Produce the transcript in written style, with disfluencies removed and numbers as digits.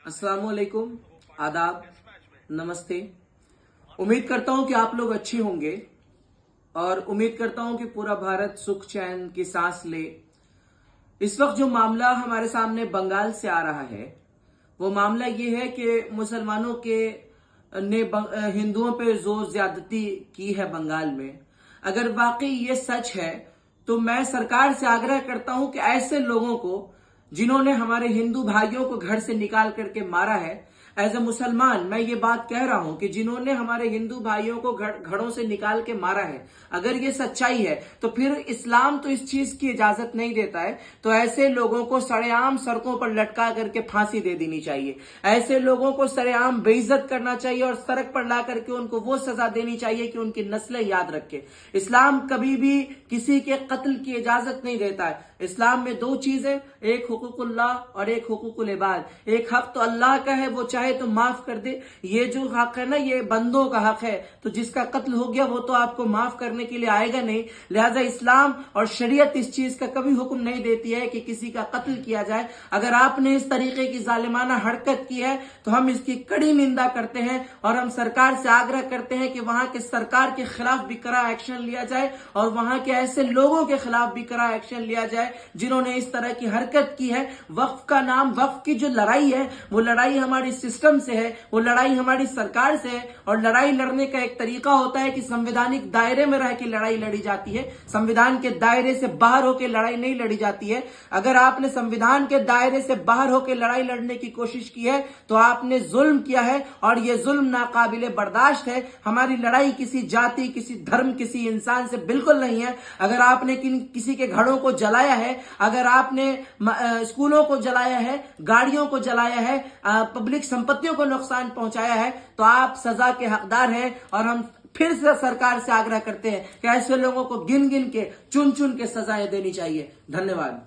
अस्सलाम वालेकुम, आदाब, नमस्ते। उम्मीद करता हूं कि आप लोग अच्छे होंगे और उम्मीद करता हूं कि पूरा भारत सुख चैन की सांस ले। इस वक्त जो मामला हमारे सामने बंगाल से आ रहा है वो मामला ये है कि मुसलमानों के ने हिंदुओं पे जोर ज्यादती की है बंगाल में। अगर वाकई ये सच है तो मैं सरकार से आग्रह करता हूं कि ऐसे लोगों को जिन्होंने हमारे हिंदू भाइयों को घर से निकाल करके मारा है, एज ए मुसलमान मैं ये बात कह रहा हूं कि जिन्होंने हमारे हिंदू भाइयों को घरों से निकाल के मारा है, अगर ये सच्चाई है तो फिर इस्लाम तो इस चीज की इजाजत नहीं देता है। तो ऐसे लोगों को सरेआम सड़कों पर लटका करके फांसी दे देनी चाहिए। ऐसे लोगों को सरेआम बेइज्जत करना चाहिए और सड़क पर ला करके उनको वो सजा देनी चाहिए कि उनकी नस्लें याद रखे। इस्लाम कभी भी किसी के कत्ल की इजाजत नहीं देता है। इस्लाम में दो चीजें, एक हुकूकुल्लाह और एक हुकूकुल इबाद। एक हक तो अल्लाह का है, वो चाहे तो माफ कर दे। ये जो हक है ना, ये बंदों का हक है। तो जिसका कत्ल हो गया वो तो आपको माफ करने के लिए आएगा नहीं। लिहाजा इस्लाम और शरीयत इस चीज का कभी हुक्म नहीं देती है कि किसी का कत्ल किया जाए। अगर आपने इस तरीके की जालिमाना हरकत की है तो हम इसकी कड़ी निंदा करते हैं और हम सरकार से आग्रह करते हैं कि वहां के सरकार के खिलाफ भी कड़ा एक्शन लिया जाए और वहां के ऐसे लोगों के खिलाफ भी कड़ा एक्शन लिया जाए जिन्होंने इस तरह की हरकत की है। वक्फ का नाम, वक्फ की जो लड़ाई है वो लड़ाई हमारी सिस्टम से है, वो लड़ाई हमारी सरकार से है। और लड़ाई लड़ने का एक तरीका होता है कि संवैधानिक दायरे में रह के लड़ाई लड़ी जाती है, संविधान के दायरे से बाहर होकर लड़ाई नहीं लड़ी जाती है। अगर आपने संविधान के दायरे से बाहर होकर लड़ाई लड़ने की कोशिश की है तो आपने जुल्म किया है और यह जुल्म नाकाबिले बर्दाश्त है। हमारी लड़ाई किसी जाति, किसी धर्म, किसी इंसान से बिल्कुल नहीं है। अगर आपने किसी के घरों को जलाया है, अगर आपने स्कूलों को जलाया है, गाड़ियों को जलाया है, पब्लिक संपत्तियों को नुकसान पहुंचाया है तो आप सजा के हकदार हैं। और हम फिर से सरकार से आग्रह करते हैं कि ऐसे लोगों को गिन गिन के, चुन चुन के सजाएं देनी चाहिए। धन्यवाद।